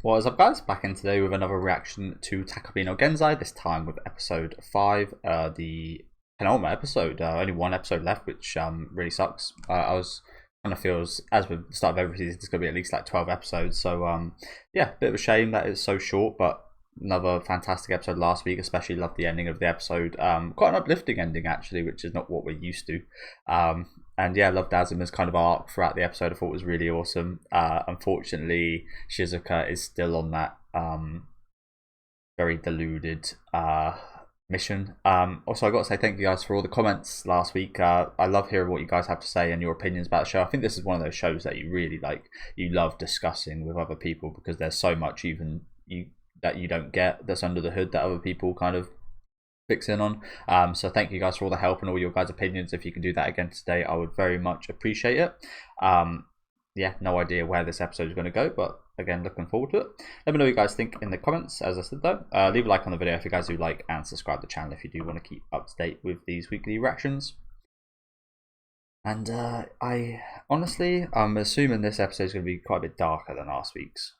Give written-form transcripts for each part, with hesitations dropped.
What is up, guys? Back in today with another reaction to Takopi no Genzai, this time with episode 5, the penultimate episode. Only one episode left, which really sucks. I was kind of feels, as with the start of every season, there's going to be at least like 12 episodes. So, yeah, bit of a shame that it's so short, but another fantastic episode last week. Especially loved the ending of the episode. Quite an uplifting ending, actually, which is not what we're used to. And yeah, loved Azuma's kind of arc throughout the episode. I thought was really awesome. Unfortunately, Shizuka is still on that very deluded mission. Also, I got to say thank you guys for all the comments last week. I love hearing what you guys have to say and your opinions about the show. I think this is one of those shows that you really like, you love discussing with other people, because there's so much even that you don't get that's under the hood that other people kind of fix in on. So thank you guys for all the help and all your guys' opinions. If you can do that again today, I would very much appreciate it. Yeah, no idea where this episode is going to go, but again, looking forward to it. Let me know what you guys think in the comments. As I said though, leave a like on the video if you guys do like, and subscribe to the channel if you do want to keep up to date with these weekly reactions. And I honestly, I'm assuming this episode is going to be quite a bit darker than last week's.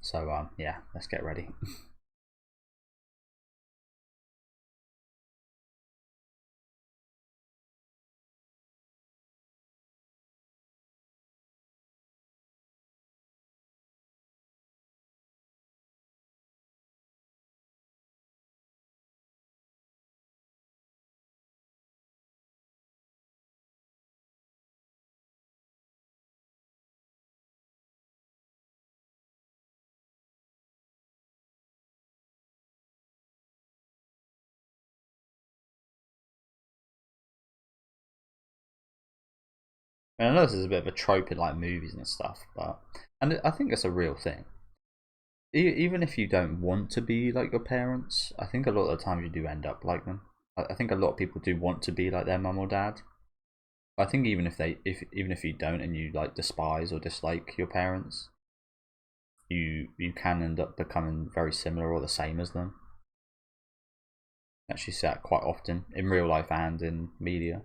So yeah, let's get ready. I know this is a bit of a trope in like movies and stuff, but and I think it's a real thing. Even if you don't want to be like your parents, I think a lot of the times you do end up like them. I think a lot of people do want to be like their mum or dad. I think even if you don't and you like despise or dislike your parents, you can end up becoming very similar or the same as them. Actually, see that quite often in real life and in media.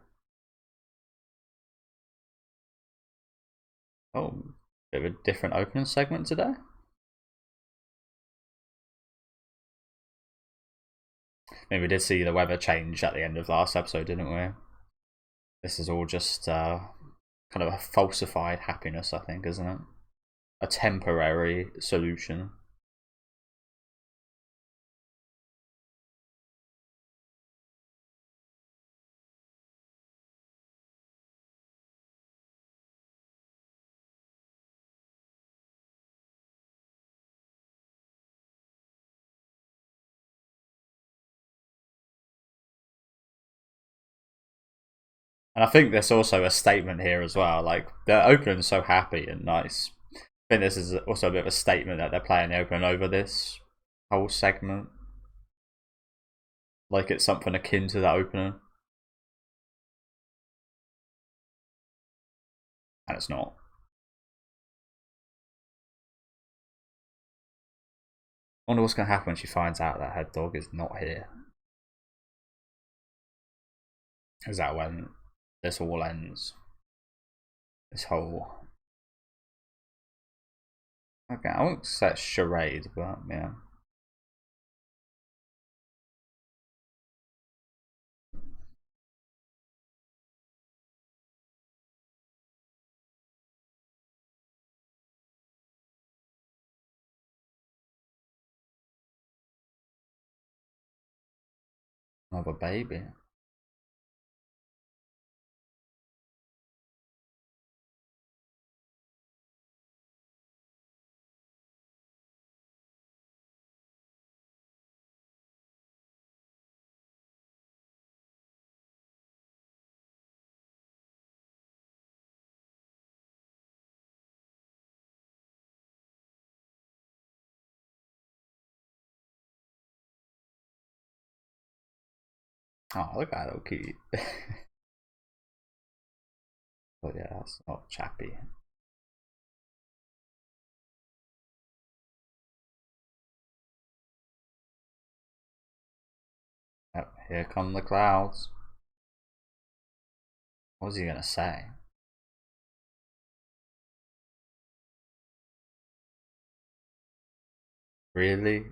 Oh, bit of a different opening segment today. I mean, we did see the weather change at the end of last episode, didn't we? This is all just kind of a falsified happiness, I think, isn't it? A temporary solution. And I think there's also a statement here as well. Like, the opening's so happy and nice. I think this is also a bit of a statement that they're playing the opening over this whole segment. Like it's something akin to that opener. And it's not. I wonder what's going to happen when she finds out that her dog is not here. Is that when this all ends? This whole... Okay, I won't say it's charade, but yeah. Another baby. Oh, look at that little kitty. But yeah, that's not chappy. Oh, here come the clouds. What was he gonna say? Really?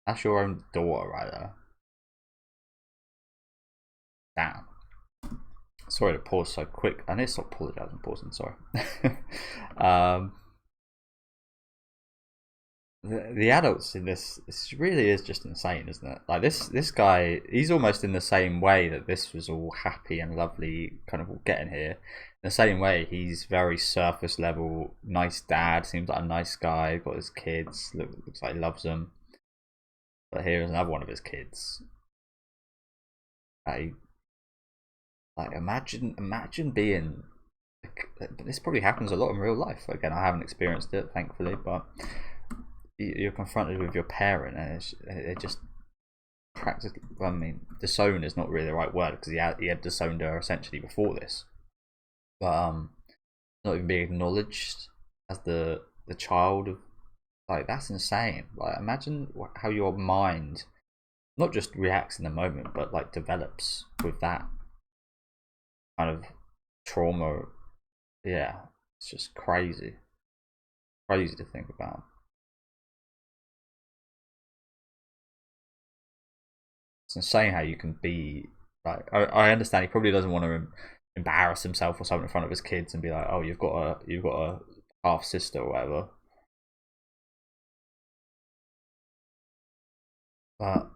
That's your own daughter right there. Damn. Sorry to pause so quick. I need to stop apologising, pausing, sorry. um, the adults in this really is just insane, isn't it? Like this guy, he's almost in the same way that this was all happy and lovely, kind of all getting here. In the same way, he's very surface level, nice dad, seems like a nice guy, got his kids, looks like he loves them. But here's another one of his kids. Like imagine being. This probably happens a lot in real life. Again, I haven't experienced it, thankfully, but you're confronted with your parent, and it just practically. I mean, disown is not really the right word because he had disowned her essentially before this, but not even being acknowledged as the child of, like, that's insane. Like, imagine how your mind not just reacts in the moment, but like develops with that kind of trauma. Yeah, it's just crazy, crazy to think about. It's insane how you can be like. I understand he probably doesn't want to embarrass himself or something in front of his kids and be like, "Oh, you've got a half sister or whatever." But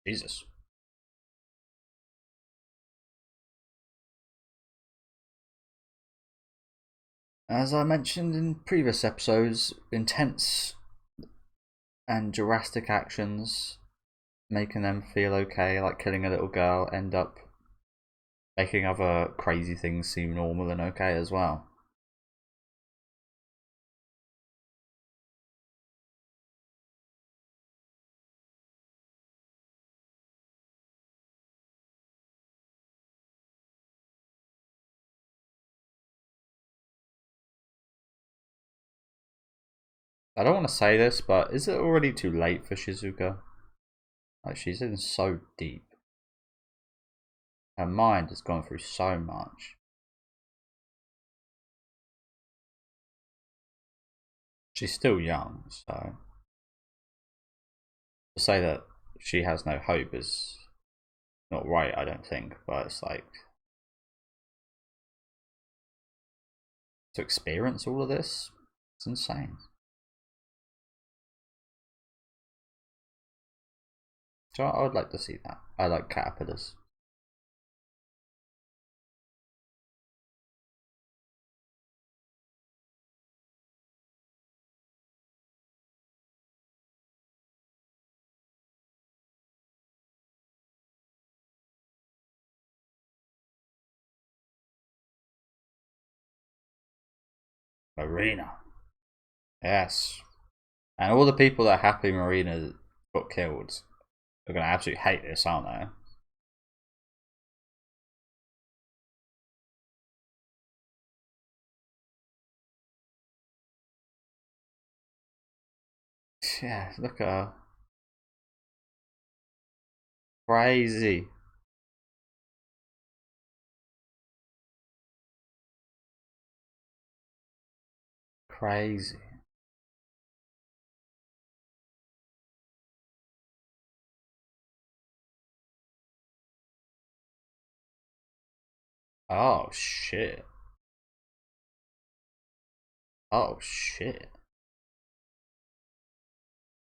Jesus, as I mentioned in previous episodes, intense and drastic actions, making them feel okay, like killing a little girl, end up making other crazy things seem normal and okay as well. I don't want to say this, but is it already too late for Shizuka? Like, she's in so deep. Her mind has gone through so much. She's still young, so to say that she has no hope is not right, I don't think. But it's like, to experience all of this, it's insane. So I would like to see that. I like caterpillars. Marina. Yes. And all the people that are happy Marina got killed are going to absolutely hate this, aren't they? Yeah, look at her. Crazy. Crazy. Oh, shit. Oh, shit.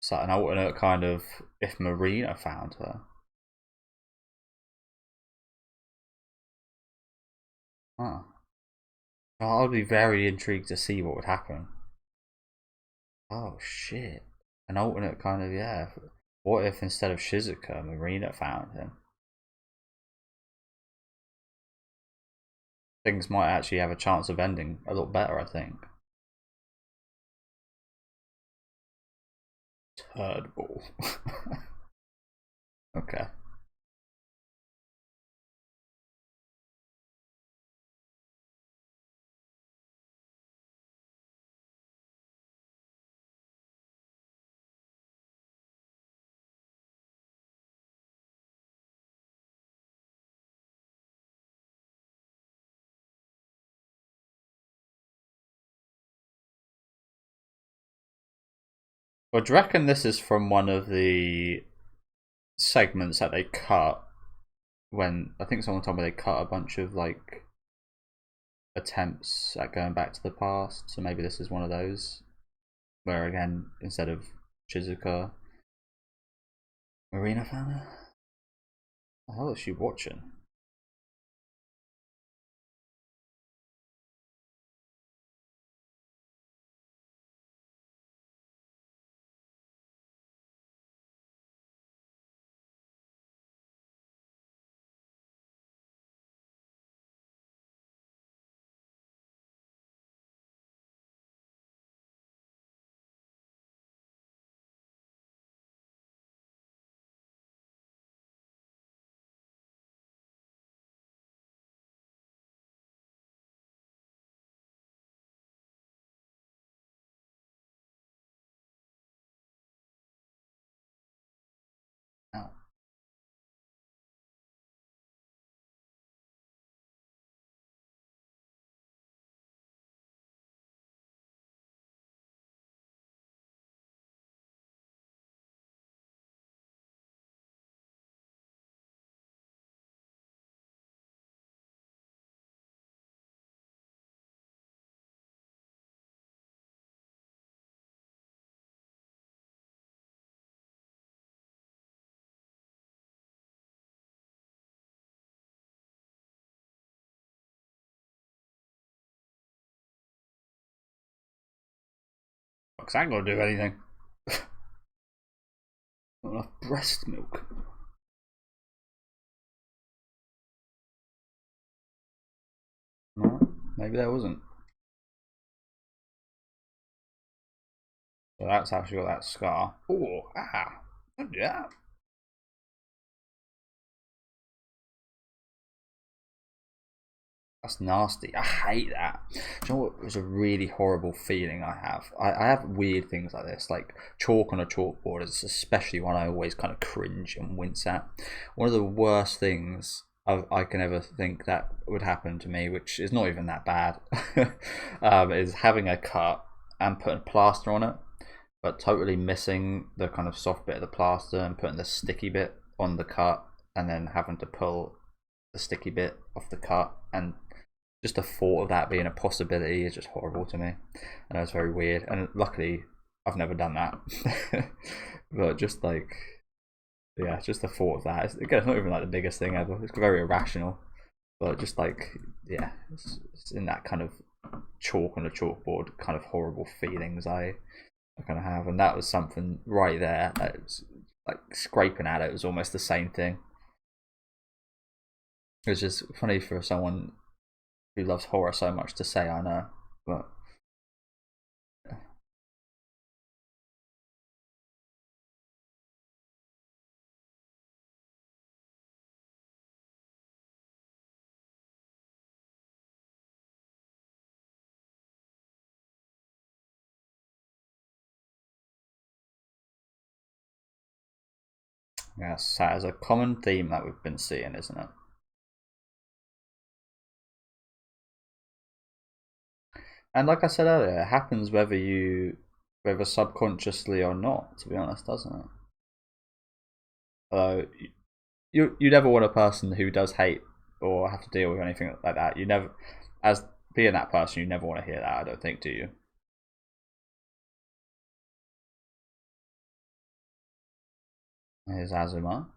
It's like an alternate kind of if Marina found her. Huh. Oh, I'd be very intrigued to see what would happen. Oh shit. An alternate kind of, yeah. What if instead of Shizuka, Marina found him? Things might actually have a chance of ending a lot better, I think. Turd ball. Okay. Well, do you reckon this is from one of the segments that they cut when I think someone told me they cut a bunch of like attempts at going back to the past, so maybe this is one of those where again instead of Shizuka, Marina found her. The hell is she watching? Oh. Because I ain't gonna do anything. Not enough breast milk. No, maybe there wasn't. So that's actually got that scar. Oh, ah, don't do that. That's nasty. I hate that. Do you know what? It was a really horrible feeling I have. I have weird things like this, like chalk on a chalkboard is especially one I always kind of cringe and wince at. One of the worst things I can ever think that would happen to me, which is not even that bad, is having a cut and putting plaster on it, but totally missing the kind of soft bit of the plaster and putting the sticky bit on the cut, and then having to pull the sticky bit off the cut, and just the thought of that being a possibility is just horrible to me. I know it's very weird, and luckily I've never done that. But just like, yeah, just the thought of that. Again, it's not even like the biggest thing ever. It's very irrational, but just like, yeah, it's in that kind of chalk on a chalkboard kind of horrible feelings I kind of have, and that was something right there. That was like scraping at it was almost the same thing. It was just funny for someone who loves horror so much to say, I know, but yes, that is a common theme that we've been seeing, isn't it? And like I said earlier, it happens whether subconsciously or not. To be honest, doesn't it? Uh, you never want a person who does hate or have to deal with anything like that. You never, as being that person, you never want to hear that. I don't think, do you? Here's Azuma.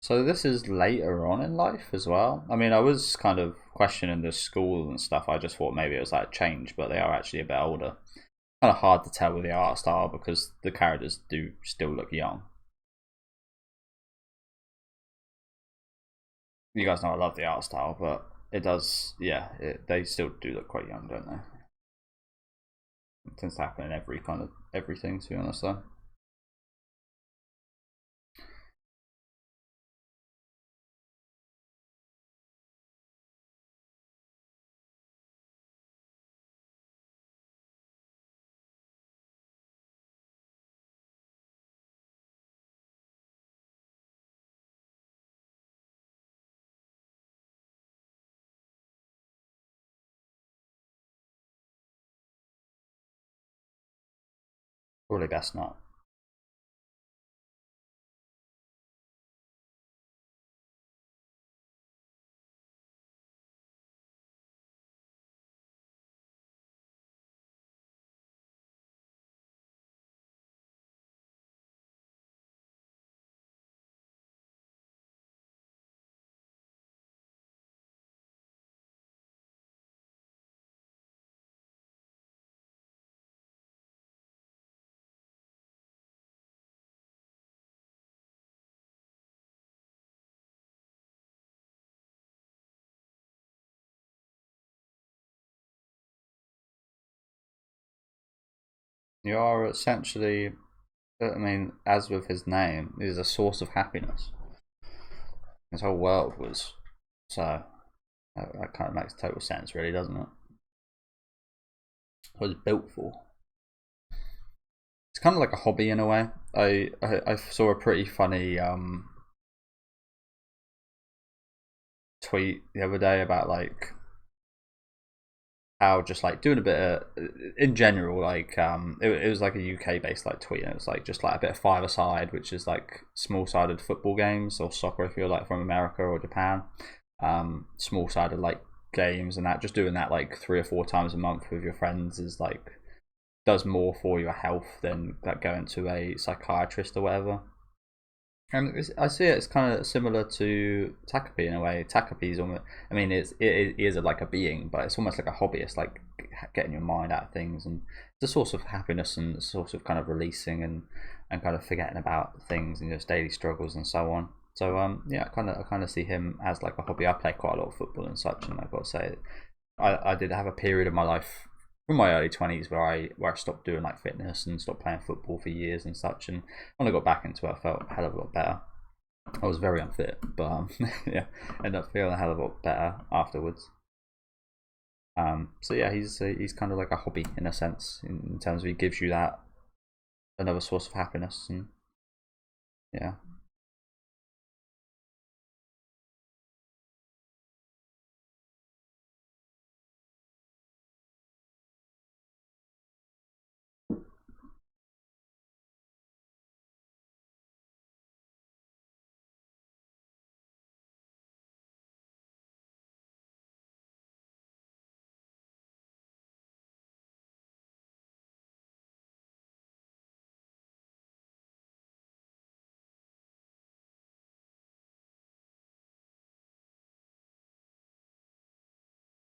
So this is later on in life as well. I mean, I was kind of questioning the school and stuff. I just thought maybe it was like a change, but they are actually a bit older. Kind of hard to tell with the art style because the characters do still look young. You guys know I love the art style, but it does, yeah, they still do look quite young, don't they? It tends to happen in every kind of everything, to be honest, though. Probably best not. You are essentially, I mean, as with his name, is a source of happiness. His whole world was so. That kind of makes total sense, really, doesn't it? What it's built for. It's kind of like a hobby in a way. I saw a pretty funny tweet the other day about like how just like doing a bit of, in general, like it was like a UK based like tweet, and it was like just like a bit of five-a-side, which is like small sided football games or soccer if you're like from America or Japan. Small sided like games, and that just doing that like 3 or 4 times a month with your friends is like does more for your health than like going to a psychiatrist or whatever. And I see it as kind of similar to Takopi in a way. Takopi's almost, I mean, it is like a being, but it's almost like a hobby. It's like getting your mind out of things, and it's a source of happiness and a source of kind of releasing and kind of forgetting about things and just daily struggles and so on. So yeah, I kind of see him as like a hobby. I play quite a lot of football and such, and I've got to say, I did have a period of my life from my early 20s where I stopped doing like fitness and stopped playing football for years and such, and when I got back into it I felt a hell of a lot better. I was very unfit, but yeah, ended up feeling a hell of a lot better afterwards. So yeah, he's kind of like a hobby in a sense, in terms of he gives you that another source of happiness, and yeah.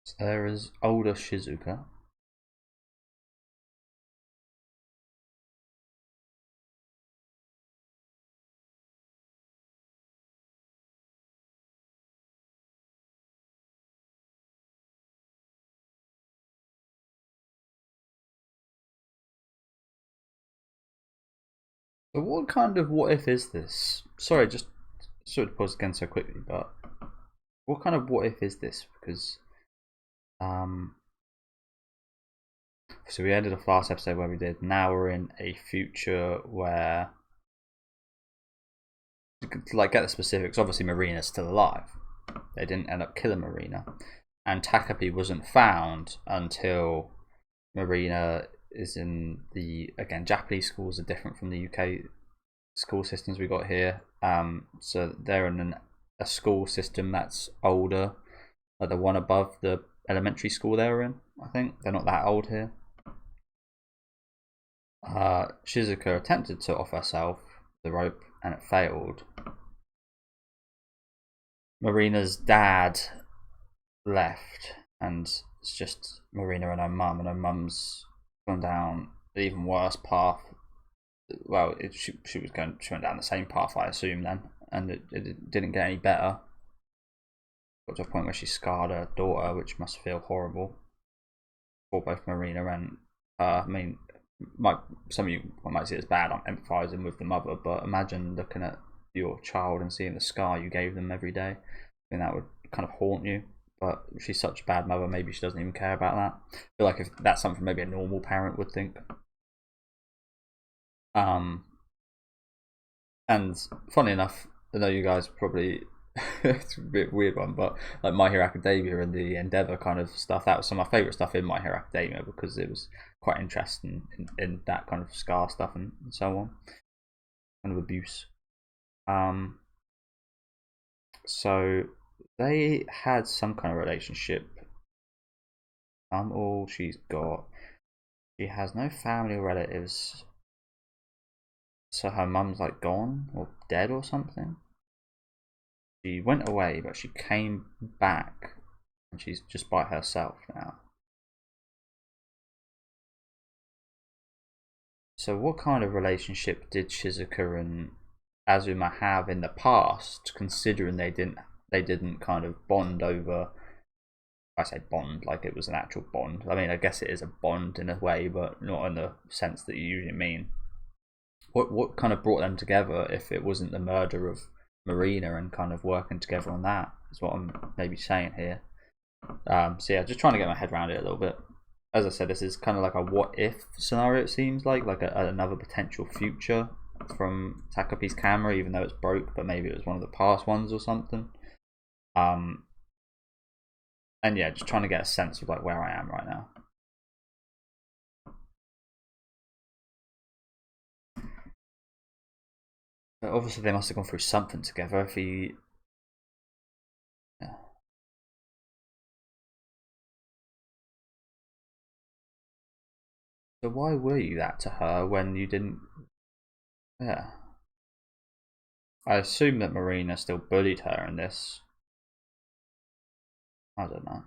So there is older Shizuka. So what kind of what if is this? Sorry, just sort of pause again so quickly, but what kind of what if is this? Because um, so we ended off last episode where we did. Now we're in a future where, to like get the specifics, obviously Marina's still alive. They didn't end up killing Marina, and Takopi wasn't found until Marina is in the, again, Japanese schools are different from the UK school systems we got here. So they're in a school system that's older, like the one above the elementary school they were in. I think they're not that old here. Shizuka attempted to off herself the rope and it failed. Marina's dad left, and it's just Marina and her mum's gone down an even worse path. Well, she went down the same path, I assume, then, and it didn't get any better. Got to a point where she scarred her daughter, which must feel horrible for both Marina and I mean, some of you might see it as bad. I'm empathizing with the mother, but imagine looking at your child and seeing the scar you gave them every day. I mean, that would kind of haunt you. But she's such a bad mother, maybe she doesn't even care about that. I feel like if that's something maybe a normal parent would think. Um, and funny enough, I know you guys probably it's a bit weird one, but like My Hero Academia and the Endeavour kind of stuff, that was some of my favourite stuff in My Hero Academia because it was quite interesting in that kind of Scar stuff and so on, kind of abuse. Um, so they had some kind of relationship. All she's got, she has no family or relatives, so her mum's like gone or dead or something. She went away, but she came back, and she's just by herself now. So, what kind of relationship did Shizuka and Azuma have in the past? Considering they didn't kind of bond over. I say bond like it was an actual bond. I mean, I guess it is a bond in a way, but not in the sense that you usually mean. What kind of brought them together if it wasn't the murder of Marina and kind of working together on that? Is what I'm maybe saying here. So yeah, just trying to get my head around it a little bit. As I said, this is kind of like a what if scenario. It seems like another potential future from Takopi's camera, even though it's broke, but maybe it was one of the past ones or something. Um, and yeah, just trying to get a sense of like where I am right now. But obviously, they must have gone through something together. If he, yeah. So why were you that to her when you didn't? Yeah, I assume that Marina still bullied her in this. I don't know.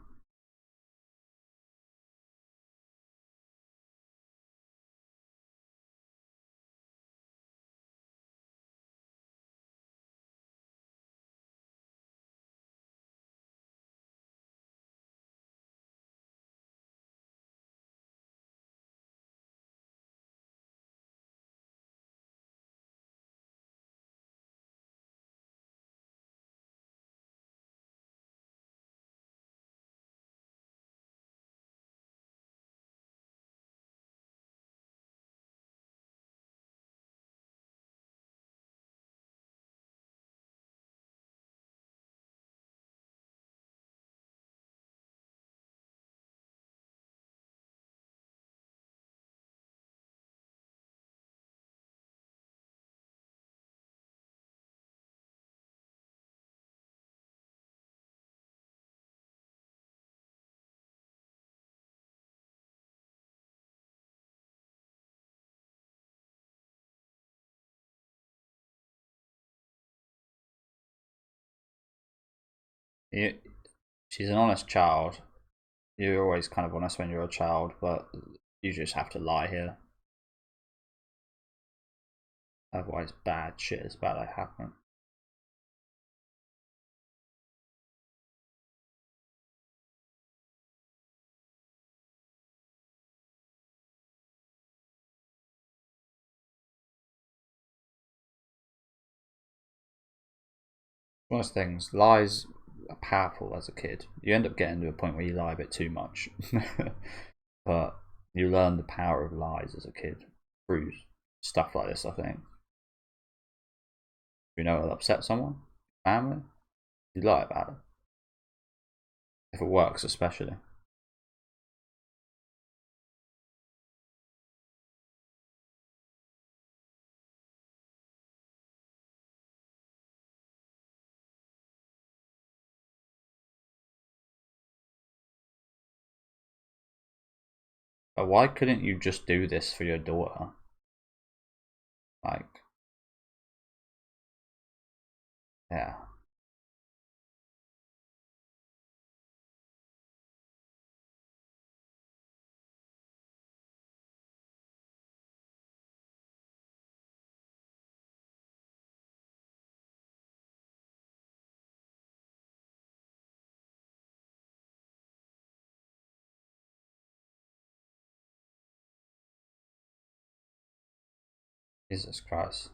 You, she's an honest child. You're always kind of honest when you're a child, but you just have to lie here. Otherwise, bad shit is about to happen. One of those things, lies are powerful as a kid. You end up getting to a point where you lie a bit too much. But you learn the power of lies as a kid through stuff like this, I think. You know it'll upset someone, family, you lie about it. If it works, especially. But why couldn't you just do this for your daughter? Like, yeah. Jesus Christ.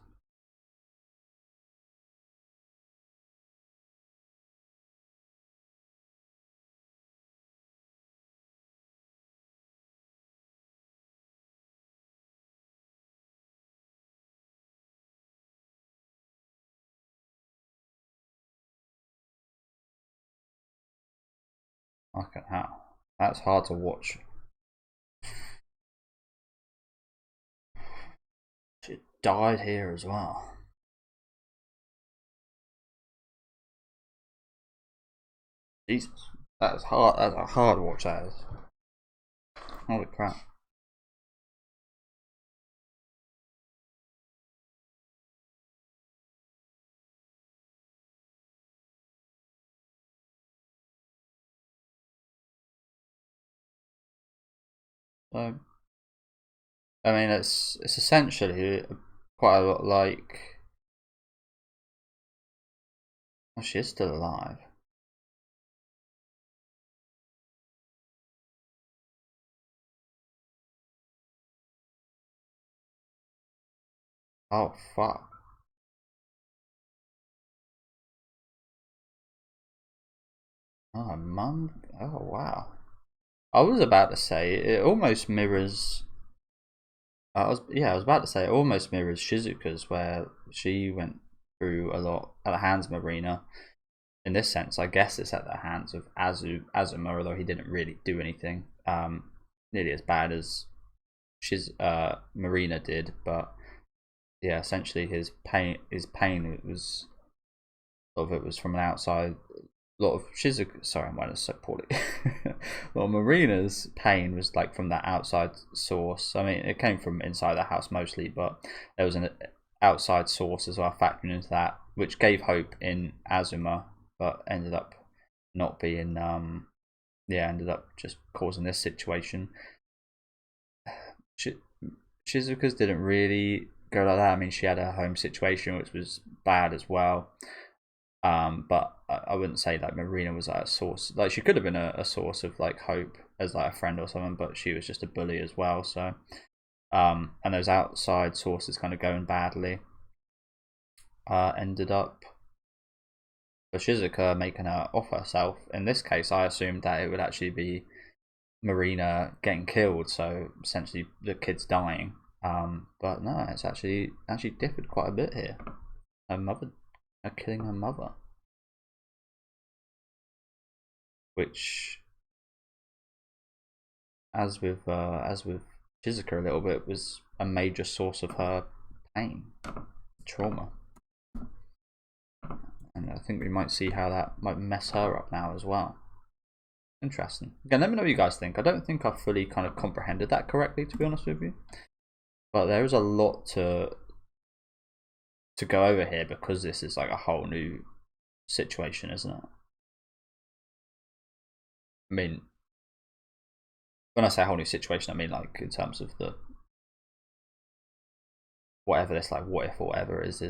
Okay, how? That's hard to watch. She died here as well. Jesus, that is hard. That's a hard watch. That is. Holy crap. So, I mean, it's essentially quite a lot like. Oh, she is still alive. Oh fuck. Oh mum. Oh wow. I was about to say it almost mirrors. I was about to say it almost mirrors Shizuka's, where she went through a lot at the hands of Marina. In this sense, I guess it's at the hands of Azuma, although he didn't really do anything nearly as bad as Marina did. But yeah, essentially his pain, it was a lot of it was from an outside. A lot of Shizuka, sorry, I'm writing so poorly. Well, Marina's pain was like from that outside source. I mean, it came from inside the house mostly, but there was an outside source as well factoring into that, which gave hope in Azuma, but ended up not being. Yeah, ended up just causing this situation. Shizuka's didn't really go like that. I mean, she had a home situation which was bad as well. But I wouldn't say like Marina was like a source. Like she could have been a source of like hope as like a friend or something, but she was just a bully as well. So, and those outside sources kind of going badly, ended up for Shizuka making her off herself. In this case, I assumed that it would actually be Marina getting killed, so essentially the kid's dying. But no, it's actually differed quite a bit here. Her mother, her killing her mother, which, as with Shizuka a little bit, was a major source of her pain, trauma, and I think we might see how that might mess her up now as well. Interesting. Again, let me know what you guys think. I don't think I fully kind of comprehended that correctly, to be honest with you. But there is a lot to go over here because this is like a whole new situation, isn't it? I mean, when I say a whole new situation, I mean like in terms of the whatever this like what if or whatever is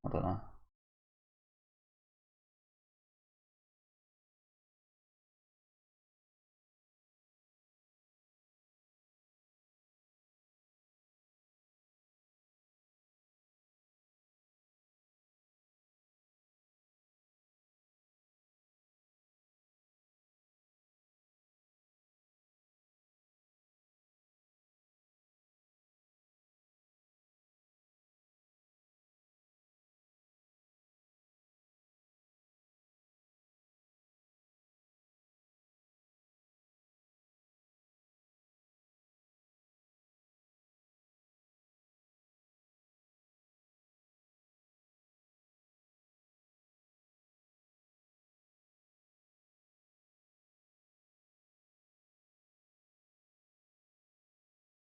I don't know.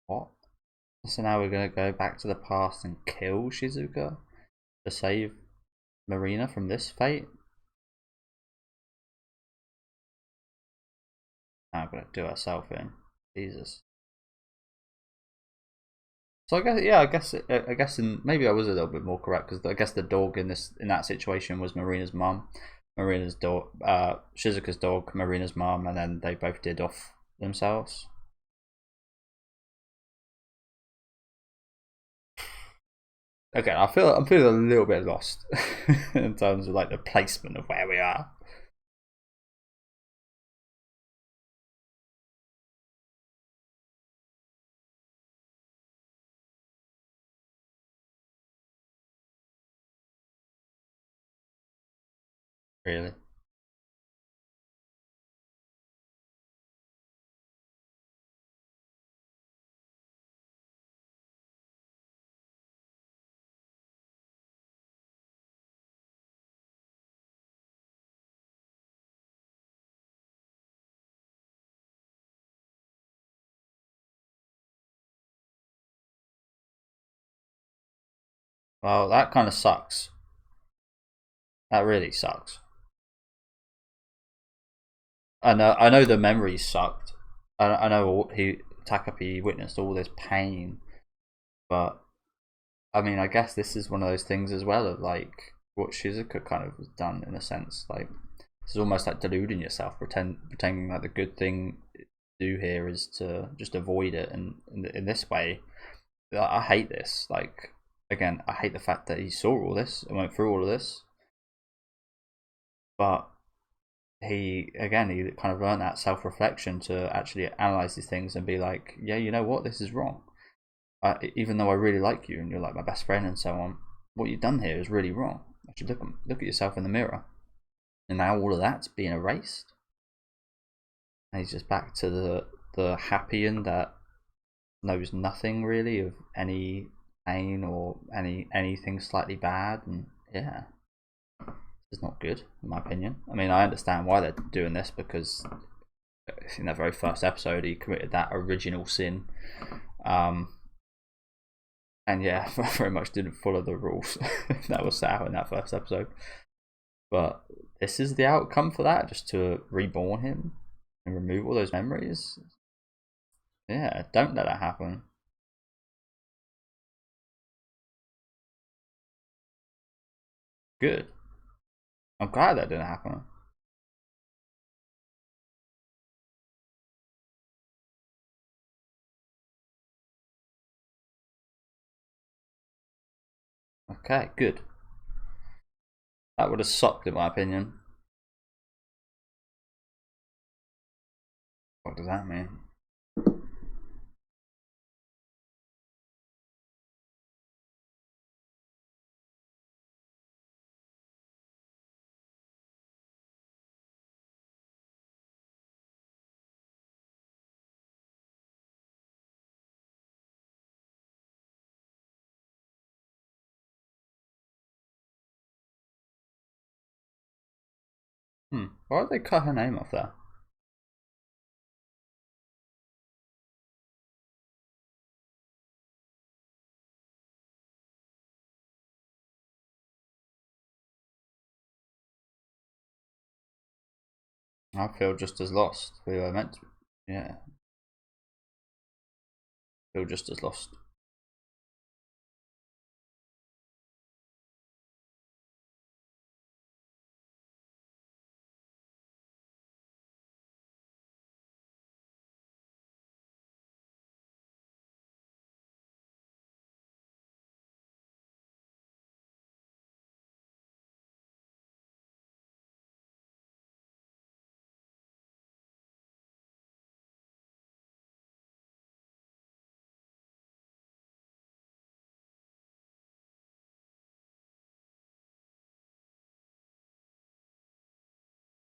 What? So now we're gonna go back to the past and kill Shizuka to save Marina from this fate? Now I'm gonna do herself in. Jesus. So I guess yeah, I guess maybe I was a little bit more correct because I guess the dog in that situation was Marina's mum, Marina's dog, Shizuka's dog, Marina's mum, and then they both did off themselves. Okay, I'm feeling a little bit lost in terms of like the placement of where we are. Really. Well, that kind of sucks. That really sucks. I know the memories sucked. I know Takopi witnessed all this pain, but I mean, I guess this is one of those things as well of like what Shizuka kind of has done in a sense. Like it's almost like deluding yourself, pretending like the good thing to do here is to just avoid it, and in this way, I hate this. Like again, I hate the fact that he saw all this and went through all of this, but he kind of learned that self-reflection to actually analyze these things and be like, yeah, you know what, this is wrong. Even though I really like you and you're like my best friend and so on, what you've done here is really wrong. Actually, look at yourself in the mirror, and now all of that's being erased, and he's just back to the Happian that knows nothing really of any pain or anything slightly bad, and yeah, it's not good in my opinion. I mean, I understand why they're doing this because in that very first episode he committed that original sin. And yeah, very much didn't follow the rules that was set out in that first episode. But this is the outcome for that, just to reborn him and remove all those memories. Yeah, don't let that happen. Good. I'm glad that didn't happen. Okay, good. That would have sucked in my opinion. What does that mean? Why did they cut her name off there? I feel just as lost. We were meant to. Yeah. Feel just as lost.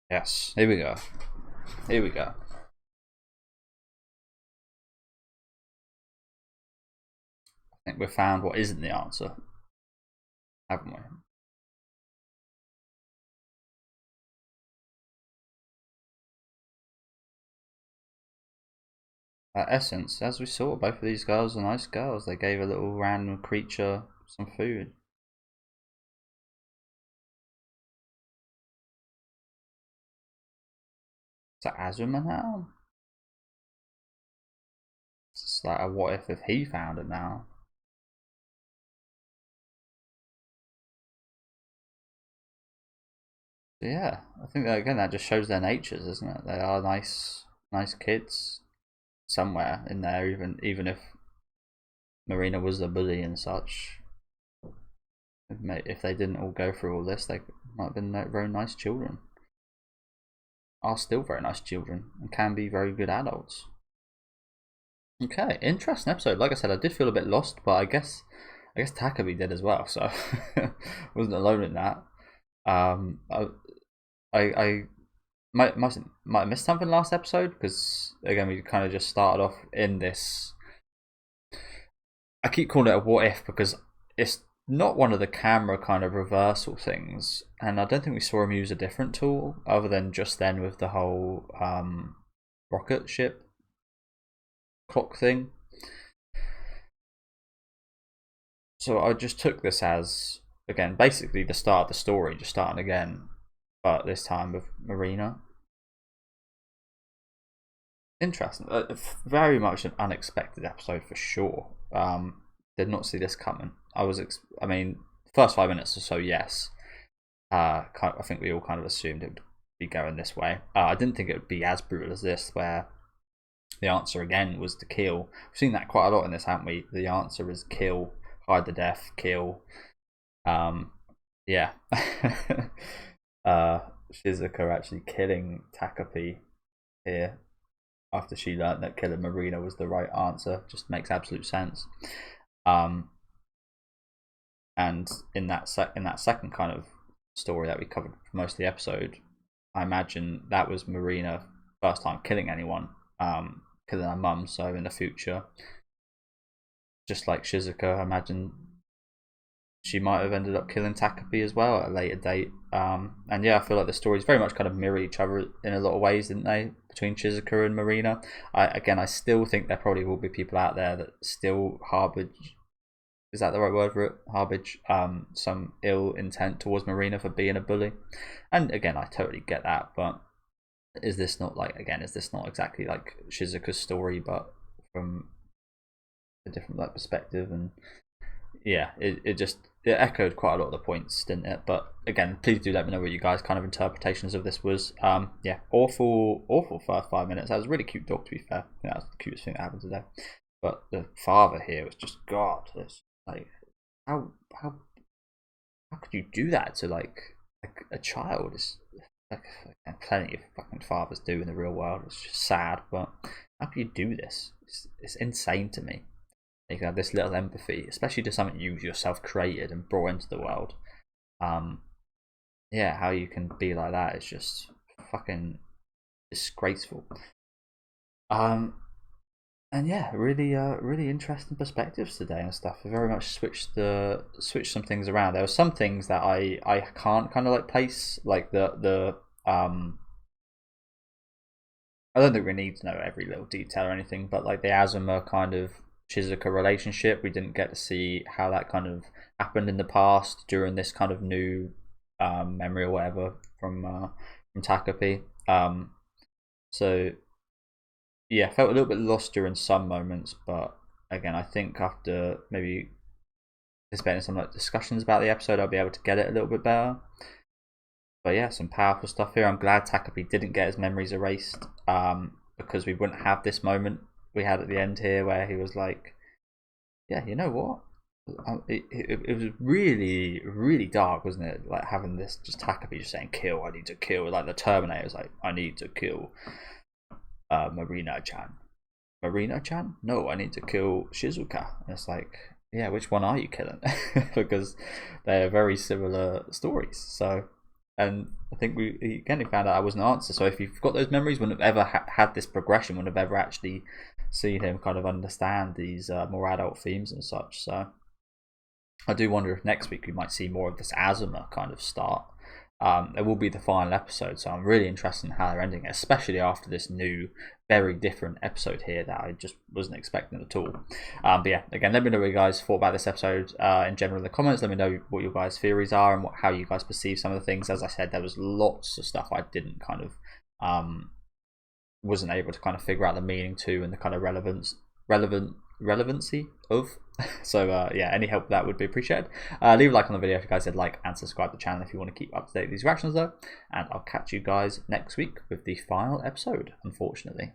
Yes. Here we go. Here we go. I think we've found what isn't the answer, haven't we? Essence, as we saw, both of these girls are nice girls. They gave a little random creature some food. Is that Azuma now? It's like a what if he found it now? So yeah, I think that again that just shows their natures, isn't it? They are nice kids somewhere in there, even if Marina was the bully and such. If they didn't all go through all this, they might have been very nice children. Are still very nice children and can be very good adults. Okay, interesting episode. Like I said, I did feel a bit lost, but I guess Takopi did as well, so wasn't alone in that. I might have missed something last episode because again we kind of just started off in this. I keep calling it a what if because it's not one of the camera kind of reversal things, and I don't think we saw him use a different tool other than just then with the whole rocket ship clock thing. So I just took this as, again, basically the start of the story, just starting again, but this time with Marina. Interesting. Very much an unexpected episode for sure. Did not see this coming. I mean, first 5 minutes or so, yes. I think we all kind of assumed it would be going this way. I didn't think it would be as brutal as this, where the answer again was to kill. We've seen that quite a lot in this, haven't we? The answer is kill, hide the death, kill. Yeah. Shizuka actually killing Takopi here after she learned that killing Marina was the right answer just makes absolute sense. And in that second kind of story that we covered for most of the episode, I imagine that was Marina first time killing anyone, killing her mum. So in the future, just like Shizuka, I imagine she might have ended up killing Takopi as well at a later date. And yeah, I feel like the stories very much kind of mirror each other in a lot of ways, didn't they? Between Shizuka and Marina. I still think there probably will be people out there that still harbor, is that the right word for it? Harbage some ill intent towards Marina for being a bully. And again, I totally get that, but is this not exactly like Shizuka's story, but from a different perspective? And yeah, it echoed quite a lot of the points, didn't it? But again, please do let me know what you guys' kind of interpretations of this was. Yeah, awful first 5 minutes. That was a really cute dog, to be fair. I think that was the cutest thing that happened today. But the father here was just, God, it's like, how could you do that to like a child? It's like plenty of fucking fathers do in the real world. It's just sad, but how can you do this? It's insane to me. You can have this little empathy, especially to something you yourself created and brought into the world. Yeah, how you can be like that is just fucking disgraceful. And yeah, really interesting perspectives today and stuff. I very much switched some things around. There were some things that I can't kind of like place, like the I don't think we need to know every little detail or anything, but like the Azuma kind of Shizuka relationship, we didn't get to see how that kind of happened in the past during this kind of new memory or whatever from Takopi. So yeah, felt a little bit lost during some moments, but again, I think after maybe participating in some like discussions about the episode, I'll be able to get it a little bit better. But yeah, some powerful stuff here. I'm glad Takopi didn't get his memories erased, because we wouldn't have this moment we had at the end here where he was like, yeah, you know what, it was really dark, wasn't it? Like having this just Takopi just saying kill, I need to kill, like the Terminator's like, I need to kill Marina-chan, no, I need to kill Shizuka. And it's like, yeah, which one are you killing? Because they're very similar stories. So, and I think we found out I was an answer. So if you've got those memories, wouldn't have ever had this progression, wouldn't have ever actually seen him kind of understand these more adult themes and such. So I do wonder if next week we might see more of this Azuma kind of start. It will be the final episode, so I'm really interested in how they're ending it, especially after this new, very different episode here that I just wasn't expecting at all. But yeah, again, let me know what you guys thought about this episode in general in the comments. Let me know what your guys' theories are and how you guys perceive some of the things. As I said, there was lots of stuff I didn't kind of wasn't able to kind of figure out the meaning to and the kind of relevancy of. So yeah, any help with that would be appreciated. Leave a like on the video if you guys did like, and subscribe to the channel if you want to keep up to date with these reactions though. And I'll catch you guys next week with the final episode, unfortunately.